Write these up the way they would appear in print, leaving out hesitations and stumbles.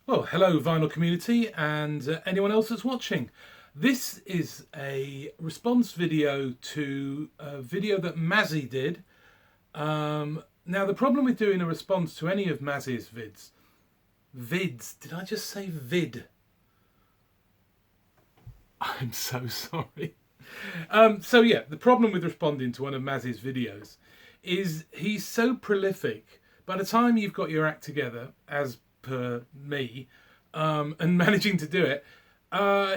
Well, hello vinyl community and anyone else that's watching. This is a response video to a video that Mazzy did. Now the problem with doing a response to any of Mazzy's vids, did I just say vid? I'm so sorry. So yeah, the problem with responding to one of Mazzy's videos is he's so prolific. By the time you've got your act together, as per me, and managing to do it,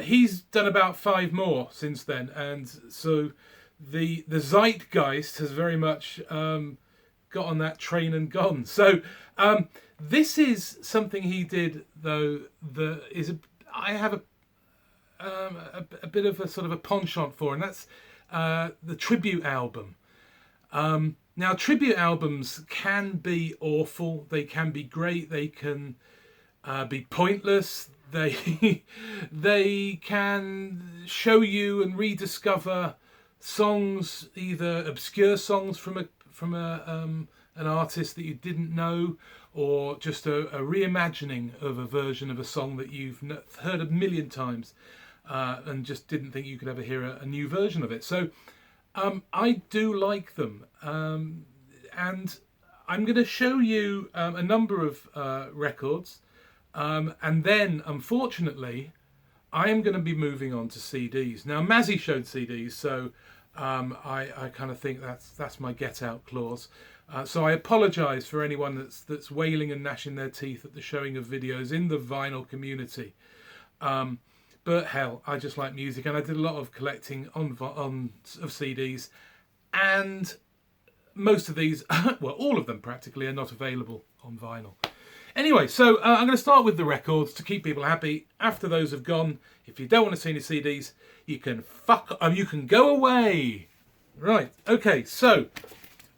he's done about 5 more since then, and so the zeitgeist has very much got on that train and gone. So this is something he did, though, that is I have a bit of a sort of a penchant for, and that's the tribute album. Now, tribute albums can be awful, they can be great, they can be pointless, they can show you and rediscover songs, either obscure songs from an artist that you didn't know, or just a reimagining of a version of a song that you've heard a million times and just didn't think you could ever hear a new version of it. So I do like them, and I'm going to show you a number of records, and then unfortunately I am going to be moving on to CDs. Now Mazzy showed CDs, so I kind of think that's my get out clause. So I apologise for anyone that's wailing and gnashing their teeth at the showing of videos in the vinyl community. But hell, I just like music, and I did a lot of collecting of CDs, and most of these, well, all of them practically, are not available on vinyl. Anyway, so I'm going to start with the records to keep people happy. After those have gone, if you don't want to see any CDs, you can you can go away. Right, okay, so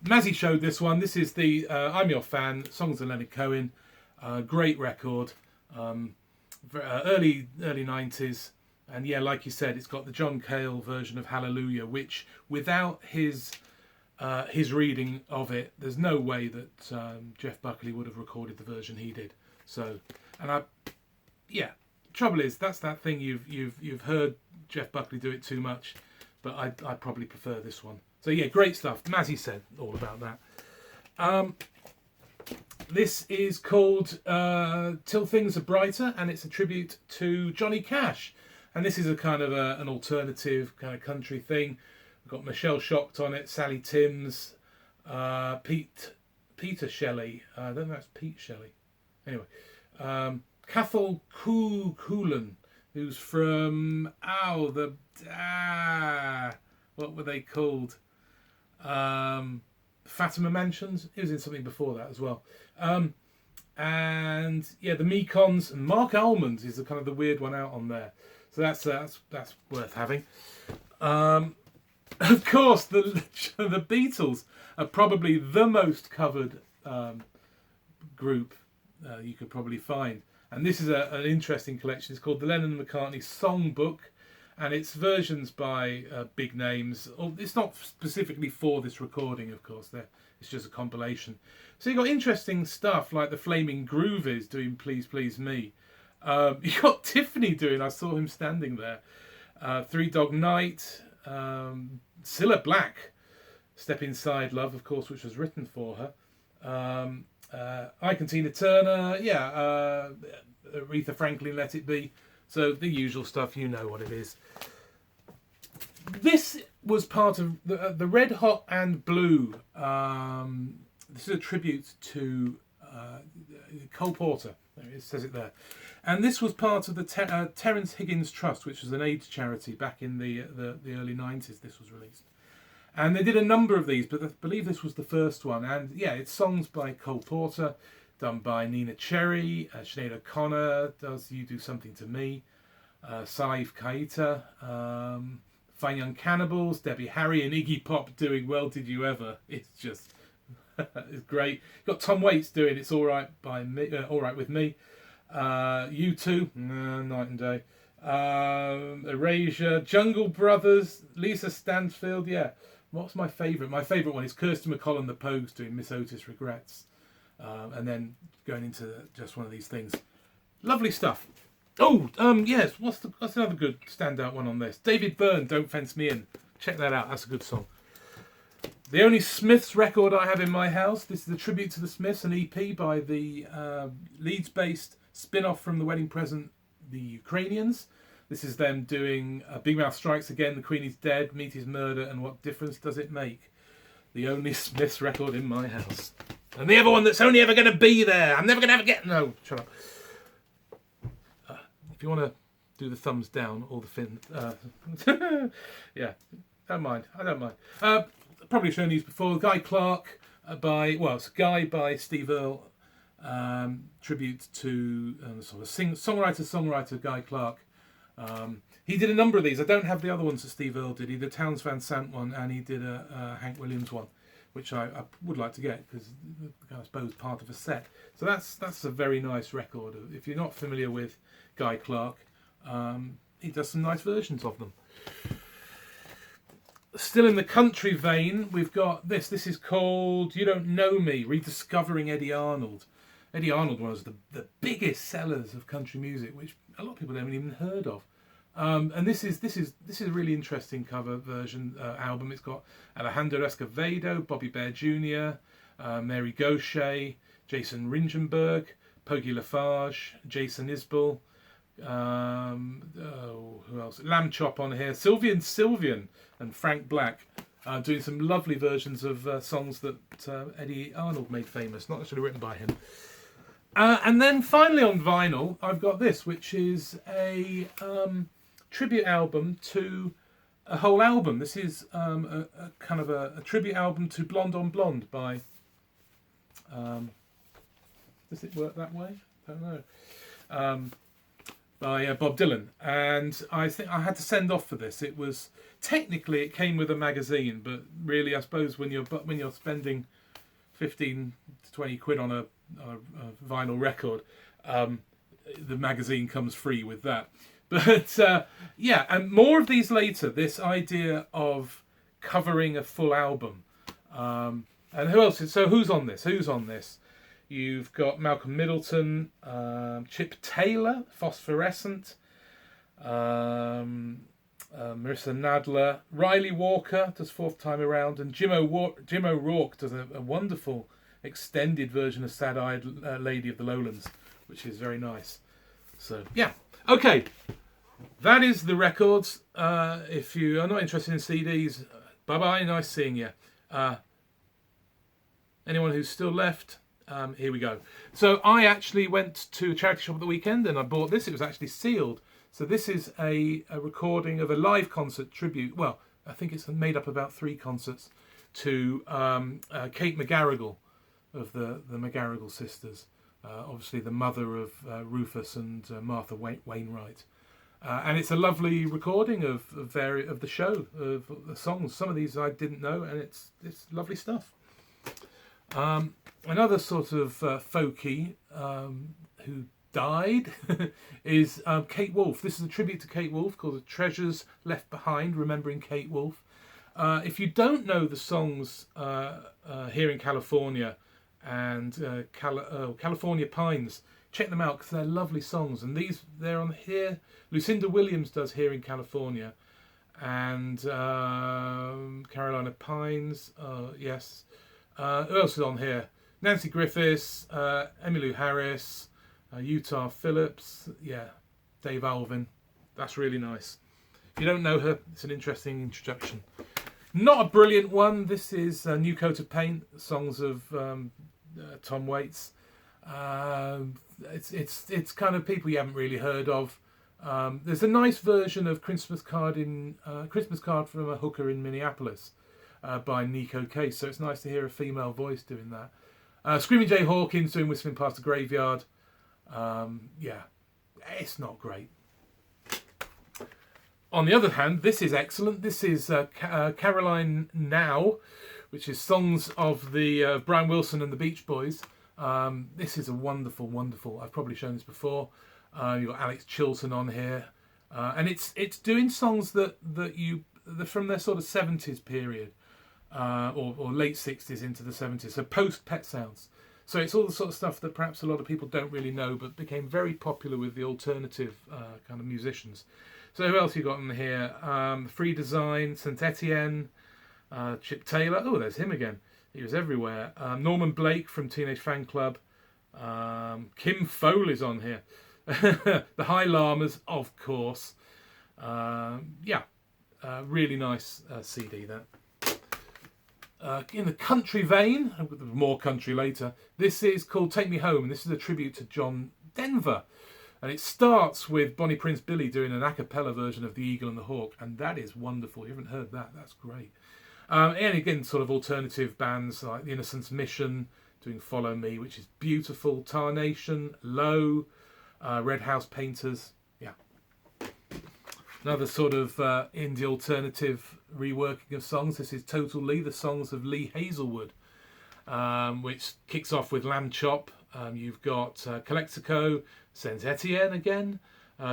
Mazzy showed this one. This is the I'm Your Fan, songs of Leonard Cohen. Great record. Early 90s, and yeah, like you said, it's got the John Cale version of Hallelujah, which without his reading of it, there's no way that Jeff Buckley would have recorded the version he did. So, and trouble is, that's that thing you've heard Jeff Buckley do it too much, but I probably prefer this one. So yeah, great stuff. Mazzy said all about that. This is called Till Things Are Brighter, and it's a tribute to Johnny Cash. And this is a kind of an alternative kind of country thing. We've got Michelle Shocked on it, Sally Timms, Peter Shelley. I don't know if that's Pete Shelley. Anyway, Cathal Coolan, who's from what were they called? Fatima Mansions. He was in something before that as well. And yeah, the Mekons, and Mark Almond is the kind of the weird one out on there. So that's worth having. Of course, the Beatles are probably the most covered group you could probably find. And this is an interesting collection. It's called the Lennon and McCartney Songbook, and it's versions by big names. It's not specifically for this recording, of course. It's just a compilation. So you've got interesting stuff like the Flaming Groovies doing Please Please Me. You got Tiffany doing I Saw Him Standing There. Three Dog Night. Cilla Black, Step Inside Love, of course, which was written for her. Ike and Tina Turner. Yeah. Aretha Franklin, Let It Be. So the usual stuff, you know what it is. This was part of the Red Hot and Blue. This is a tribute to Cole Porter. It says it there. And this was part of the Terence Higgins Trust, which was an AIDS charity back in the early 90s. This was released. And they did a number of these, but I believe this was the first one. And yeah, it's songs by Cole Porter, done by Nina Cherry, Sinead O'Connor does You Do Something to Me, Saif Keita, Fine Young Cannibals, Debbie Harry, and Iggy Pop doing Well Did You Ever. It's just it's great. You've got Tom Waits doing It's All Right by Me, All Right With Me. U2, Night and Day. Erasure, Jungle Brothers, Lisa Stansfield. Yeah, what's my favourite? My favourite one is Kirsty MacColl and the Pogues doing Miss Otis Regrets. And then going into just one of these things. Lovely stuff. Oh, yes. What's another good standout one on this? David Byrne, Don't Fence Me In. Check that out. That's a good song. The only Smiths record I have in my house. This is a tribute to the Smiths, an EP by the Leeds-based spin-off from The Wedding Present, the Ukrainians. This is them doing Big Mouth Strikes Again, The Queen Is Dead, Meat Is Murder, and What Difference Does It Make? The only Smiths record in my house. And the other one that's only ever going to be there. I'm never going to ever get... No, shut up. If you want to do the thumbs down or the fin... yeah, don't mind. I don't mind. Probably shown these before. Guy Clark it's a Guy by Steve Earle. Tribute to sort of songwriter Guy Clark. He did a number of these. I don't have the other ones that Steve Earle did. He did a Townes Van Sant one, and he did a Hank Williams one, which I would like to get because I suppose part of a set. So that's a very nice record. If you're not familiar with Guy Clark, he does some nice versions of them. Still in the country vein, we've got this. This is called You Don't Know Me, Rediscovering Eddie Arnold. Eddie Arnold was the biggest sellers of country music, which a lot of people haven't even heard of. And this is a really interesting cover version album. It's got Alejandro Escovedo, Bobby Bear Jr., Mary Gaucher, Jason Ringenberg, Poggy Lafarge, Jason Isbell, who else? Lamb Chop on here, Sylvian, and Frank Black. Doing some lovely versions of songs that Eddie Arnold made famous, not necessarily written by him. And then finally on vinyl, I've got this, which is a tribute album to a whole album. This is a kind of a tribute album to Blonde on Blonde by... does it work that way? I don't know. By Bob Dylan. And I think I had to send off for this. It was... Technically, it came with a magazine, but really, I suppose when you're spending 15 to 20 quid on a vinyl record, the magazine comes free with that. But yeah, and more of these later. This idea of covering a full album, and who else? So who's on this? You've got Malcolm Middleton, Chip Taylor, Phosphorescent. Marissa Nadler, Riley Walker does Fourth Time Around, and Jim O'Rourke does a wonderful extended version of Sad-Eyed Lady of the Lowlands, which is very nice. So yeah, okay, that is the records. If you are not interested in CDs, bye bye, nice seeing you. Anyone who's still left, here we go. So I actually went to a charity shop at the weekend and I bought this. It was actually sealed. So this is a recording of a live concert tribute. Well, I think it's made up of about 3 concerts to Kate McGarrigle of the McGarrigle sisters. Obviously the mother of Rufus and Martha Wainwright. And it's a lovely recording of the show, of the songs. Some of these I didn't know, and it's lovely stuff. Another sort of folkie who died is Kate Wolf. This is a tribute to Kate Wolf called The Treasures Left Behind, Remembering Kate Wolf. If you don't know the songs Here in California and California Pines, check them out because they're lovely songs. And they're on here. Lucinda Williams does Here in California. And Carolina Pines, yes. Who else is on here? Nancy Griffiths, Emmylou Harris, Utah Phillips, yeah, Dave Alvin. That's really nice. If you don't know her, it's an interesting introduction. Not a brilliant one. This is New Coat of Paint, songs of Tom Waits. It's kind of people you haven't really heard of. There's a nice version of Christmas Card from a Hooker in Minneapolis by Nico Case. So it's nice to hear a female voice doing that. Screaming Jay Hawkins doing Whistling Past the Graveyard. Yeah, it's not great. On the other hand, this is excellent. This is Caroline Now, which is songs of the Brian Wilson and the Beach Boys. This is a wonderful. I've probably shown this before. You've got Alex Chilton on here, and it's doing songs that from their sort of 70s period, or late 60s into the 70s. So post Pet Sounds. So it's all the sort of stuff that perhaps a lot of people don't really know, but became very popular with the alternative kind of musicians. So who else you got in here? Free Design, Saint Etienne, Chip Taylor. Oh, there's him again. He was everywhere. Norman Blake from Teenage Fan Club. Kim Foley's on here. The High Llamas, of course. Really nice CD, that. In the country vein, more country later, this is called Take Me Home, and this is a tribute to John Denver. And it starts with Bonnie Prince Billy doing an a cappella version of The Eagle and the Hawk, and that is wonderful. You haven't heard that? That's great. And again, sort of alternative bands like The Innocence Mission doing Follow Me, which is beautiful. Tarnation, Low, Red House Painters. Yeah. Another sort of indie alternative reworking of songs. This is Total Lee, the songs of Lee Hazelwood, which kicks off with Lamb Chop. You've got Calexico, Saint Etienne again,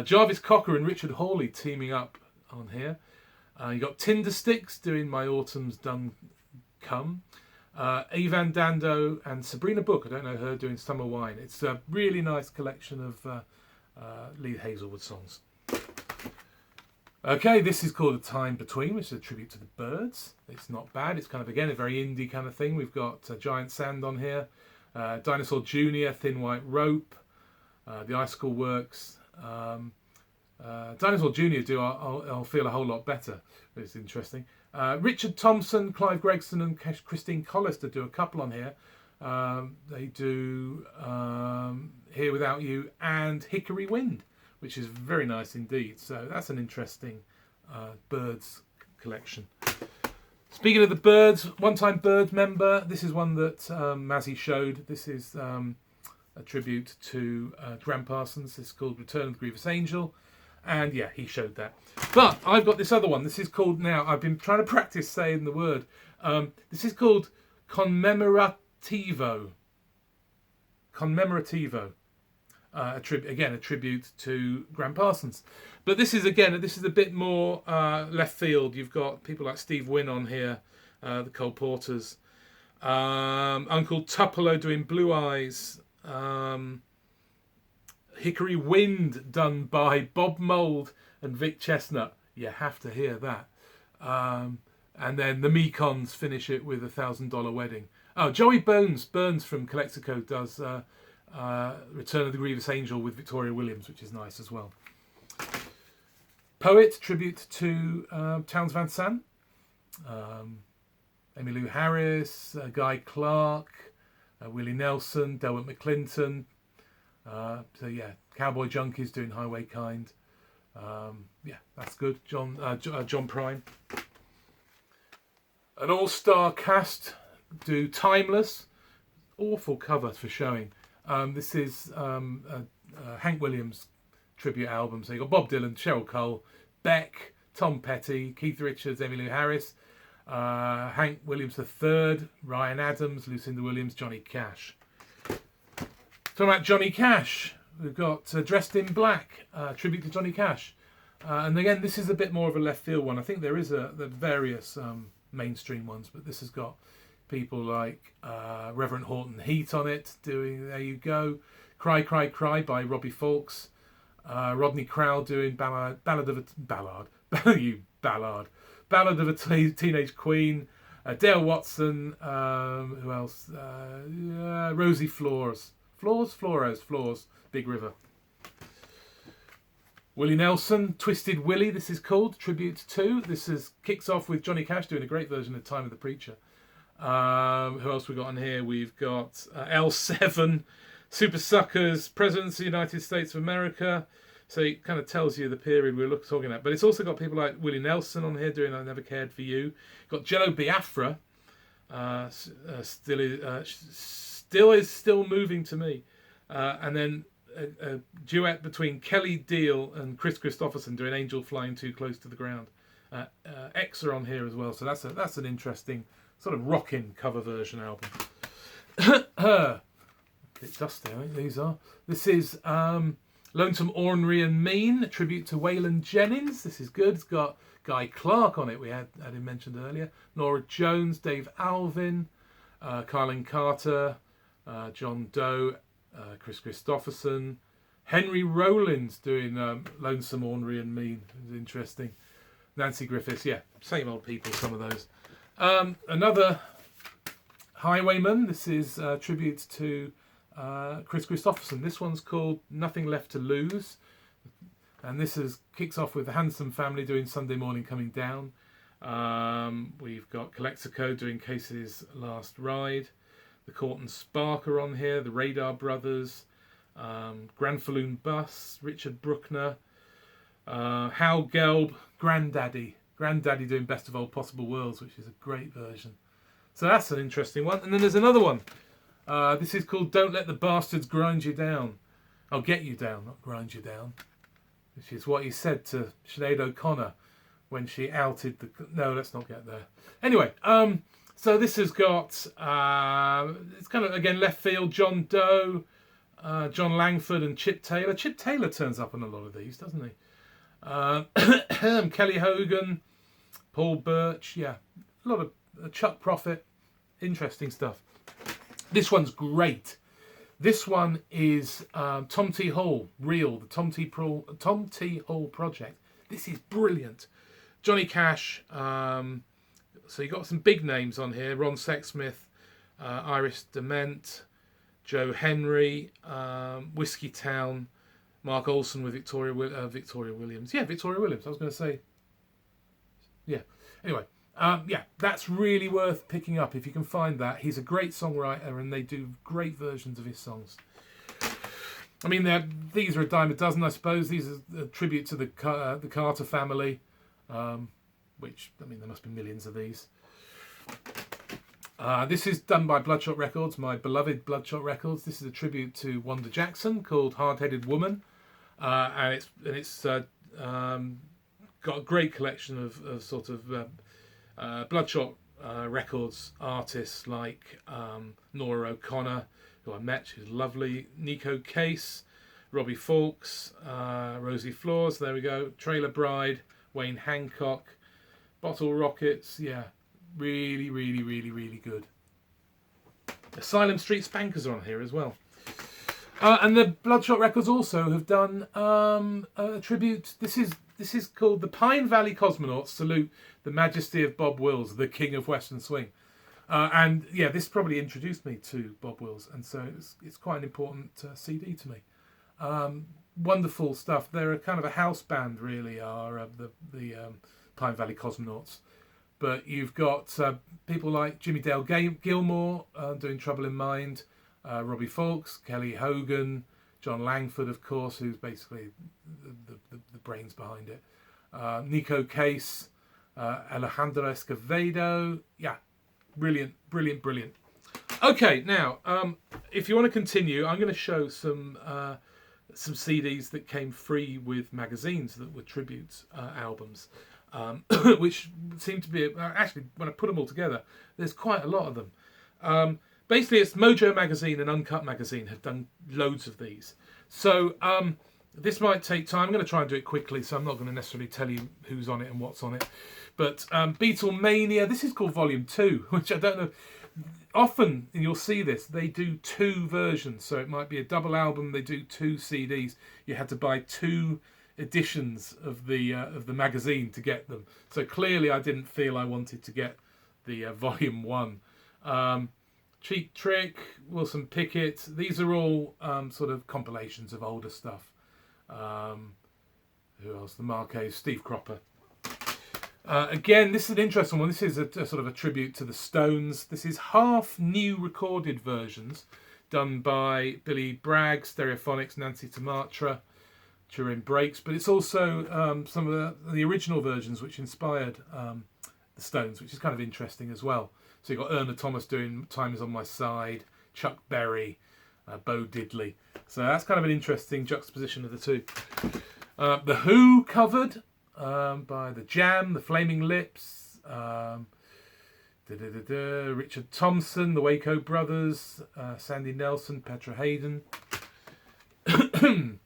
Jarvis Cocker and Richard Hawley teaming up on here. You've got Tindersticks doing My Autumn's Done Come. Evan Dando and Sabrina Book, I don't know her, doing Summer Wine. It's a really nice collection of Lee Hazelwood songs. Okay, this is called A Time Between, which is a tribute to the Byrds. It's not bad. It's kind of, again, a very indie kind of thing. We've got Giant Sand on here, Dinosaur Jr., Thin White Rope, The Icicle Works. Dinosaur Jr. do I'll Feel a Whole Lot Better. It's interesting. Richard Thompson, Clive Gregson and Christine Collister do a couple on here. They do Here Without You and Hickory Wind, which is very nice indeed. So that's an interesting Byrds collection. Speaking of the Byrds, one-time Byrds member, this is one that Mazzy showed. This is a tribute to Graham Parsons. It's called Return of the Grievous Angel. And yeah, he showed that. But I've got this other one. This is called, now, I've been trying to practice saying the word. This is called Commemorativo. Commemorativo. A tribute to Graham Parsons. But this is a bit more left field. You've got people like Steve Wynn on here, the Cole Porters, Uncle Tupelo doing Blue Eyes, Hickory Wind done by Bob Mould and Vic Chestnut. You have to hear that. And then the Mekons finish it with $1,000 Wedding. Oh, Joey Burns from Calexico does Return of the Grievous Angel with Victoria Williams, which is nice as well. Poet, tribute to Townes Van Sant, Emmylou Harris, Guy Clark, Willie Nelson, Delbert McClinton. So yeah, Cowboy Junkies doing Highway Kind. Yeah, that's good. John Prine. An all-star cast do Timeless. Awful cover for showing. This is Hank Williams tribute album. So you got Bob Dylan, Cheryl Cole, Beck, Tom Petty, Keith Richards, Emmylou Harris, Hank Williams III, Ryan Adams, Lucinda Williams, Johnny Cash. Talking about Johnny Cash, we've got Dressed in Black, tribute to Johnny Cash. And again, this is a bit more of a left field one. I think there is the various mainstream ones, but this has got people like Reverend Horton Heat on it, doing There You Go, Cry, Cry, Cry by Robbie Fawkes, Rodney Crowell doing Ballad of a Teenage Queen, Dale Watson, who else? Rosie Flores, Big River. Willie Nelson, Twisted Willie, this is called, tribute to. Kicks off with Johnny Cash doing a great version of Time of the Preacher. Who else we got on here? We've got L7, Super Suckers, Presidents of the United States of America. So it kind of tells you the period we're talking about. But it's also got people like Willie Nelson on here doing I Never Cared for You. Got Jello Biafra, still moving to me. And then a duet between Kelly Deal and Chris Christopherson doing Angel Flying Too Close to the Ground. X are on here as well. So that's an interesting sort of rocking cover version album. A bit dusty, I think these are. This is Lonesome, Ornery and Mean, a tribute to Waylon Jennings. This is good. It's got Guy Clark on it, we had him mentioned earlier. Nora Jones, Dave Alvin, Carlin Carter, John Doe, Chris Christopherson, Henry Rollins doing Lonesome, Ornery and Mean. It was interesting. Nancy Griffiths, yeah, same old people, some of those. Another Highwayman. This is a tribute to Chris Christopherson. This one's called Nothing Left to Lose. And this kicks off with the Handsome Family doing Sunday Morning Coming Down. We've got Calexico doing Casey's Last Ride. The Court and Spark are on here. The Radar Brothers. Granfalloon Bus. Richard Bruckner. Hal Gelb. Grandaddy doing Best of All Possible Worlds, which is a great version. So that's an interesting one. And then there's another one. This is called Don't Let the Bastards Grind You Down. I'll get you down, not grind you down. Which is what he said to Sinead O'Connor when she outed the... No, let's not get there. Anyway, so this has got... it's kind of, again, left field. John Doe, John Langford and Chip Taylor. Chip Taylor turns up on a lot of these, doesn't he? Kelly Hogan, Paul Birch. Yeah, a lot of Chuck Prophet. Interesting stuff. This one's great. This one is Tom T. Hall, Real, the Tom T. Hall Project. This is brilliant. Johnny Cash. So you got some big names on here. Ron Sexsmith, Iris Dement, Joe Henry, Whiskey Town, Mark Olson with Victoria Williams. Yeah, Victoria Williams. I was going to say. Yeah. Anyway. Yeah, that's really worth picking up if you can find that. He's a great songwriter and they do great versions of his songs. I mean, these are a dime a dozen, I suppose. These are a tribute to the Carter family, which, I mean, there must be millions of these. This is done by Bloodshot Records, my beloved Bloodshot Records. This is a tribute to Wanda Jackson called Hard-Headed Woman. And it's got a great collection of sort of... Bloodshot Records artists like Nora O'Connor, who I met, she's lovely, Nico Case, Robbie Fawkes, Rosie Flores, there we go, Trailer Bride, Wayne Hancock, Bottle Rockets, yeah, really, really, really, really good. Asylum Street Spankers are on here as well. And the Bloodshot Records also have done a tribute. This is called The Pine Valley Cosmonauts Salute the Majesty of Bob Wills, the King of Western Swing. And yeah, this probably introduced me to Bob Wills, and so it's quite an important CD to me. Wonderful stuff. They're a kind of a house band, really, are the Pine Valley Cosmonauts. But you've got people like Jimmy Dale Gilmore doing Trouble in Mind, Robbie Fawkes, Kelly Hogan, John Langford, of course, who's basically the brains behind it. Nico Case, Alejandro Escovedo. Yeah, brilliant, brilliant, brilliant. Okay, now, if you want to continue, I'm going to show some CDs that came free with magazines that were tribute albums, which seem to be, actually, when I put them all together, there's quite a lot of them. Basically, it's Mojo Magazine and Uncut Magazine have done loads of these. So this might take time. I'm going to try and do it quickly, so I'm not going to necessarily tell you who's on it and what's on it. But Beatlemania, this is called Volume 2, which I don't know. Often, and you'll see this, they do two versions. So it might be a double album, they do two CDs. You had to buy two editions of the magazine to get them. So clearly I didn't feel I wanted to get the Volume 1. Cheap Trick, Wilson Pickett, these are all sort of compilations of older stuff. Who else? The Marquez, Steve Cropper. Again, this is an interesting one. This is a sort of a tribute to the Stones. This is half new recorded versions done by Billy Bragg, Stereophonics, Nancy Sumatra, Turin Breaks, but it's also some of the original versions which inspired the Stones, which is kind of interesting as well. So you've got Erna Thomas doing Time Is On My Side, Chuck Berry, Bo Diddley. So that's kind of an interesting juxtaposition of the two. The Who covered by The Jam, The Flaming Lips, Richard Thompson, The Waco Brothers, Sandy Nelson, Petra Hayden. The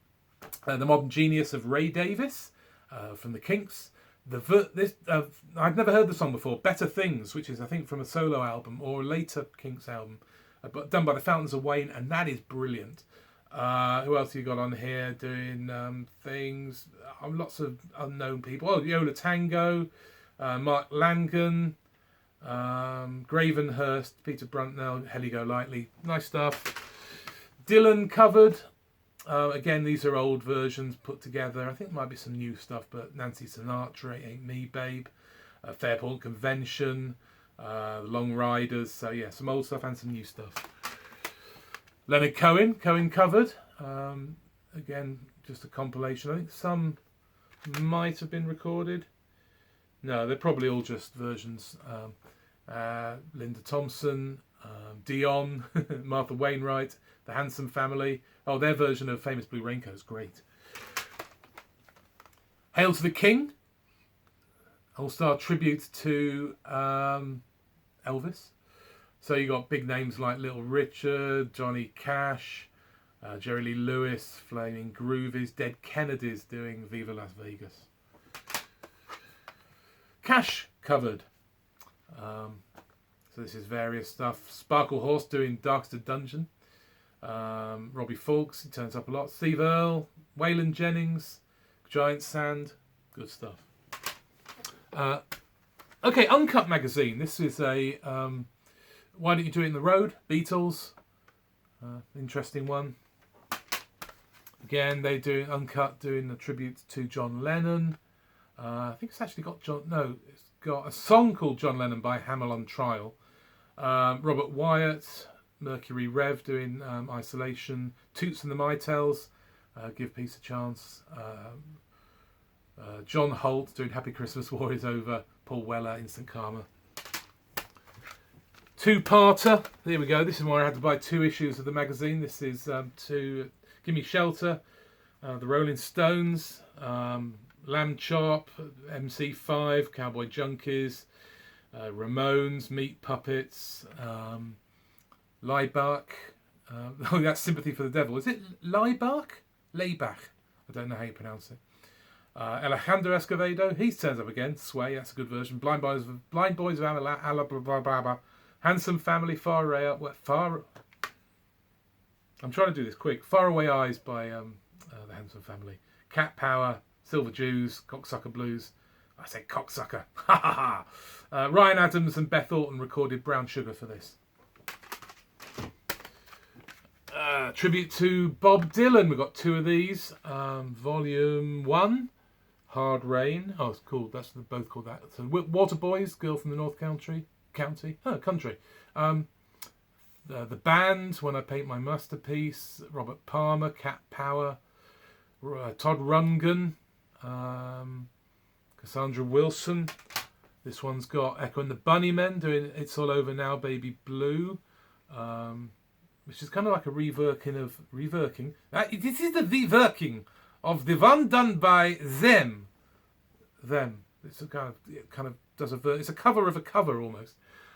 Modern Genius of Ray Davis from the Kinks. I've never heard the song before. Better Things, which is I think from a solo album or a later Kinks album. but done by the Fountains of Wayne, and that is brilliant. Who else you got on here doing things? Lots of unknown people. Oh, Yola Tango, Mark Langan, Gravenhurst, Peter Bruntnell, Helly Go Lightly. Nice stuff. Dylan covered. Again, these are old versions put together. I think there might be some new stuff, but Nancy Sinatra, Ain't Me Babe, Fairport Convention, Long Riders. So yeah, some old stuff and some new stuff. Leonard Cohen covered. Again, just a compilation. I think some might have been recorded. No, they're probably all just versions. Linda Thompson, Dion, Martha Wainwright, the Handsome Family. Oh, their version of Famous Blue Raincoat is great. Hail to the King. All-star tribute to Elvis. So you got big names like Little Richard, Johnny Cash, Jerry Lee Lewis, Flaming Groovies, Dead Kennedys doing Viva Las Vegas. Cash covered. So this is various stuff. Sparkle Horse doing Darkster Dungeon. Robbie Fawkes, he turns up a lot. Steve Earle, Waylon Jennings, Giant Sand, good stuff. Okay, Uncut Magazine. This is a Why Don't You Do It in the Road? Beatles. Interesting one. Again, they do Uncut doing a tribute to John Lennon. I think it's actually got it's got a song called John Lennon by Hamill on Trial. Robert Wyatt, Mercury Rev doing Isolation. Toots and the Maytals, Give Peace a Chance. John Holt doing Happy Christmas, War Is Over. Paul Weller, Instant Karma. Two-parter. There we go. This is why I had to buy 2 issues of the magazine. This is to Give Me Shelter, the Rolling Stones, Lamb Chop, MC5, Cowboy Junkies, Ramones, Meat Puppets, Laibach. Oh, that's Sympathy for the Devil. Is it Laibach? Laibach. I don't know how you pronounce it. Alejandro Escovedo, he turns up again. Sway, that's a good version. Blind Boys of Alabama. Handsome Family, Far Away Up. I'm trying to do this quick. Far Away Eyes by the Handsome Family. Cat Power, Silver Jews, Cocksucker Blues. I say cocksucker. Ha ha ha. Ryan Adams and Beth Orton recorded Brown Sugar for this. Tribute to Bob Dylan. We've got 2 of these. Volume 1. Hard Rain. Oh, it's cool. That's both called that. So, Water Boys, Girl from the North Country. Country. The Band, When I Paint My Masterpiece. Robert Palmer, Cat Power. Todd Rundgren. Cassandra Wilson. This one's got Echo and the Bunnymen doing It's All Over Now, Baby Blue. Which is kind of like a reworking. This is the reworking of the one done by them. It's a kind of does it's a cover of a cover almost.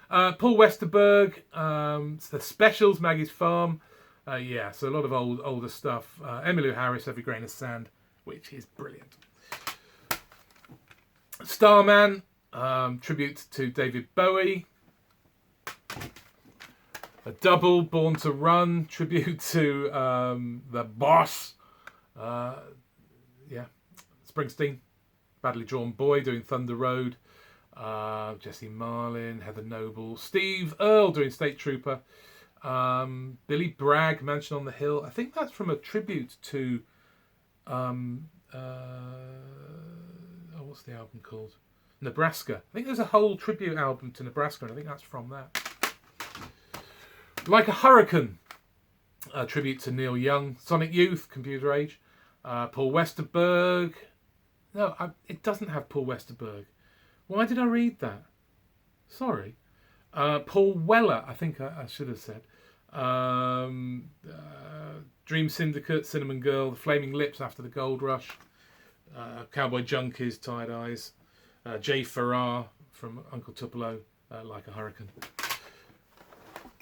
Paul Westerberg, the Specials, Maggie's Farm. So a lot of older stuff. Emmylou Harris, Every Grain of Sand, which is brilliant. Starman, tribute to David Bowie. A double, Born to Run, tribute to the Boss. Springsteen, Badly Drawn Boy doing Thunder Road. Jesse Marlin, Heather Noble, Steve Earle doing State Trooper. Billy Bragg, Mansion on the Hill. I think that's from a tribute to what's the album called? Nebraska. I think there's a whole tribute album to Nebraska, and I think that's from that. Like a Hurricane, a tribute to Neil Young. Sonic Youth, Computer Age. Paul Westerberg. No, it doesn't have Paul Westerberg. Why did I read that? Sorry. Paul Weller, I think I should have said. Dream Syndicate, Cinnamon Girl, The Flaming Lips After the Gold Rush. Cowboy Junkies, Tired Eyes. Jay Farrar from Uncle Tupelo, Like a Hurricane.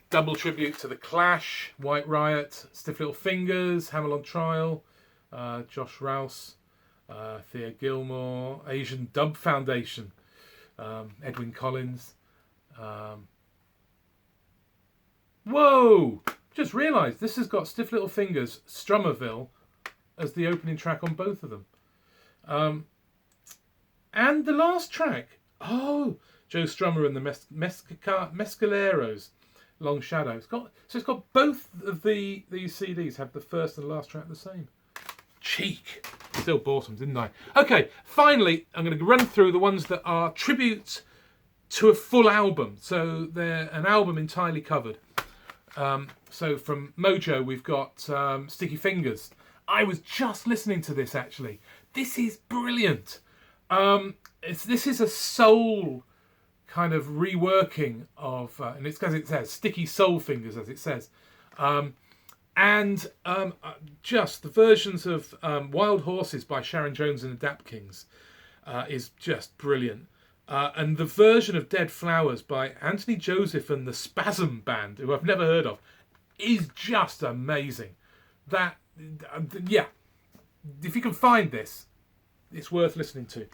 Double tribute to The Clash, White Riot, Stiff Little Fingers, Hamill on Trial, Josh Rouse, Thea Gilmore, Asian Dub Foundation, Edwyn Collins. Whoa! Just realised this has got Stiff Little Fingers, Strummerville as the opening track on both of them. And the last track, oh, Joe Strummer and the Mescaleros, Long Shadow. It's got both of these CDs have the first and last track the same. Cheek. Still bought them, didn't I? Okay, finally, I'm going to run through the ones that are tributes to a full album. So they're an album entirely covered. So from Mojo, we've got Sticky Fingers. I was just listening to this, actually. This is brilliant. This is a soul kind of reworking of, and it's because it says Sticky Soul Fingers, as it says. Just the versions of Wild Horses by Sharon Jones and the Dap Kings is just brilliant. And the version of Dead Flowers by Anthony Joseph and the Spasm Band, who I've never heard of, is just amazing. If you can find this, it's worth listening to.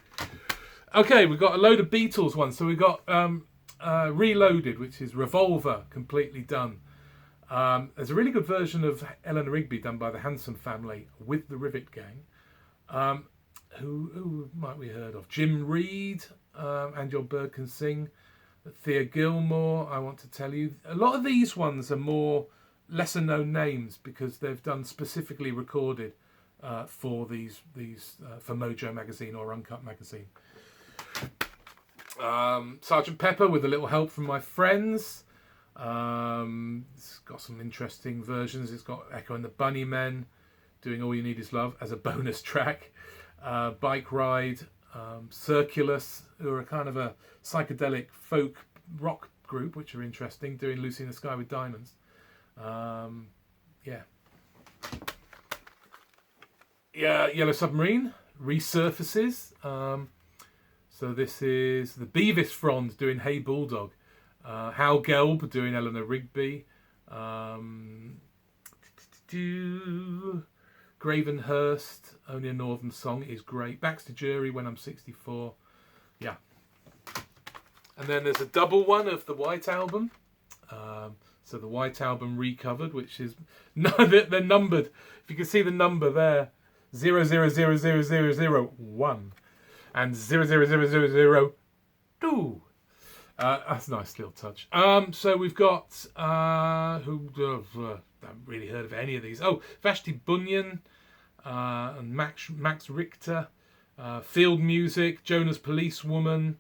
Okay, we've got a load of Beatles ones. So we've got Reloaded, which is Revolver, completely done. There's a really good version of Eleanor Rigby done by the Hanson family with the Rivet Gang. Who might we heard of? Jim Reed, And Your Bird Can Sing. Thea Gilmore, I Want to Tell You. A lot of these ones are more lesser known names because they've done specifically recorded for these for Mojo magazine or Uncut magazine. Sgt. Pepper with a little help from my friends. It's got some interesting versions. It's got Echo and the Bunnymen doing All You Need Is Love as a bonus track. Bike Ride, Circulus, who are a kind of a psychedelic folk rock group, which are interesting, doing Lucy in the Sky with Diamonds. Yellow Submarine resurfaces. So this is the Beavis Frond doing Hey Bulldog. Hal Gelb doing Eleanor Rigby. Gravenhurst, Only a Northern Song is great. Baxter Jury, When I'm 64. Yeah. And then there's a double one of the White Album. So the White Album recovered, which is... No, they're numbered. If you can see the number there. 00000001 and 000002. That's a nice little touch. So we've got... I haven't really heard of any of these. Oh, Vashti Bunyan and Max Richter. Field Music, Jonah's Policewoman.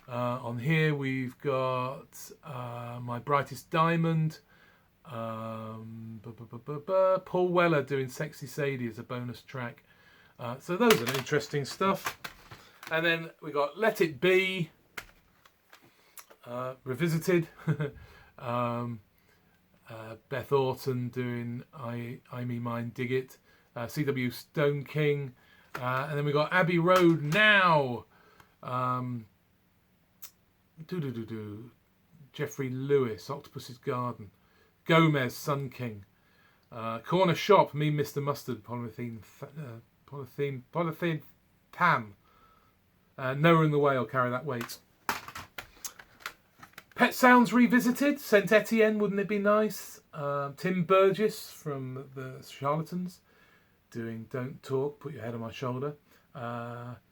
On here we've got My Brightest Diamond. Paul Weller doing Sexy Sadie as a bonus track. So those are interesting stuff. And then we got Let It Be. Revisited. Beth Orton doing I Me Mine Dig It. C.W. Stone King. And then we got Abbey Road Now. Jeffrey Lewis, Octopus's Garden. Gomez, Sun King. Corner Shop, Me, Mr. Mustard, Polythene Pam. Noah and the Whale, Carry That Weight. Pet Sounds Revisited, Saint Etienne, Wouldn't It Be Nice? Tim Burgess from the Charlatans doing Don't Talk, Put Your Head on My Shoulder.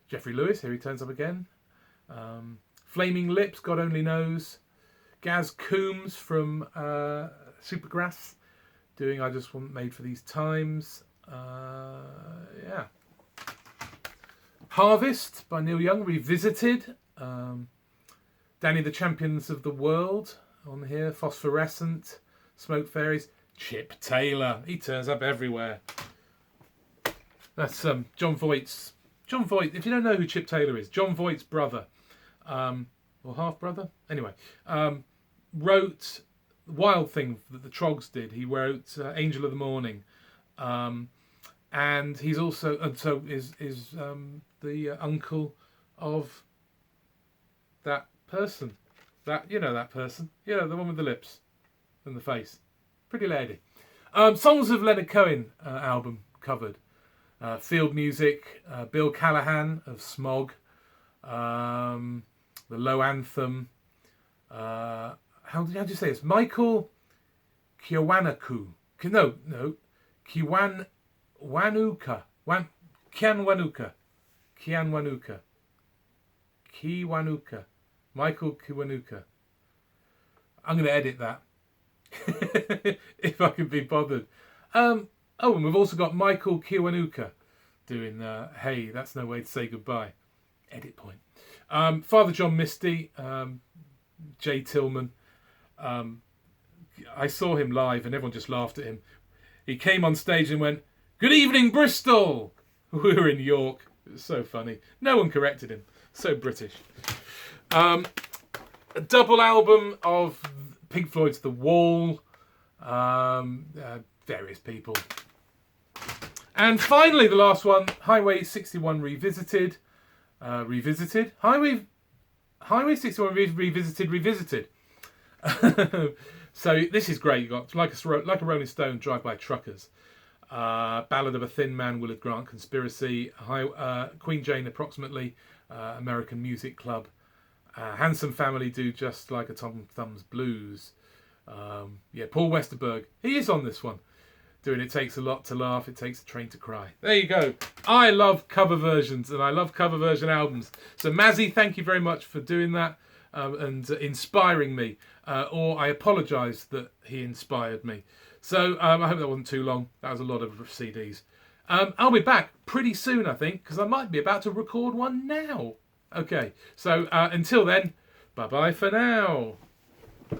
Jeffrey Lewis, here he turns up again. Flaming Lips, God Only Knows. Gaz Coombs from Supergrass doing I Just Want Made for These Times. Harvest by Neil Young, Revisited. Danny the Champions of the World on here. Phosphorescent. Smoke Fairies. Chip Taylor. He turns up everywhere. That's John Voight's. John Voight, if you don't know who Chip Taylor is, John Voight's brother. Or half brother. Anyway. Wrote Wild Thing that the Trogs did. He wrote Angel of the Morning. And he's also, and so is the uncle of that person. That person. The one with the lips and the face. Pretty lady. Songs of Leonard Cohen album covered. Field Music. Bill Callahan of Smog. The Low Anthem. How do you say this? Michael Kiwanaku. No. Kiwanuka. Kianwanuka. Kianwanuka. Kiwanuka. Michael Kiwanuka. I'm going to edit that. If I can be bothered. And we've also got Michael Kiwanuka doing, hey, that's no way to say goodbye. Edit point. Father John Misty, Jay Tillman. I saw him live and everyone just laughed at him. He came on stage and went, "Good evening, Bristol." We were in York. It was so funny. No one corrected him. So British. A double album of Pink Floyd's The Wall. Various people. And finally, the last one, Highway 61 Revisited. Highway 61 Revisited. So this is great. You got like a Rolling Stone, Drive By Truckers. Ballad of a Thin Man, Willard Grant Conspiracy. Queen Jane Approximately. American Music Club. Handsome Family do Just Like a Tom Thumb's Blues. Paul Westerberg. He is on this one. Doing It Takes a Lot to Laugh, It Takes a Train to Cry. There you go. I love cover versions and I love cover version albums. So Mazzy, thank you very much for doing that and inspiring me. Or I apologise that he inspired me. So I hope that wasn't too long. That was a lot of CDs. I'll be back pretty soon, I think, because I might be about to record one now. Okay, so until then, bye-bye for now.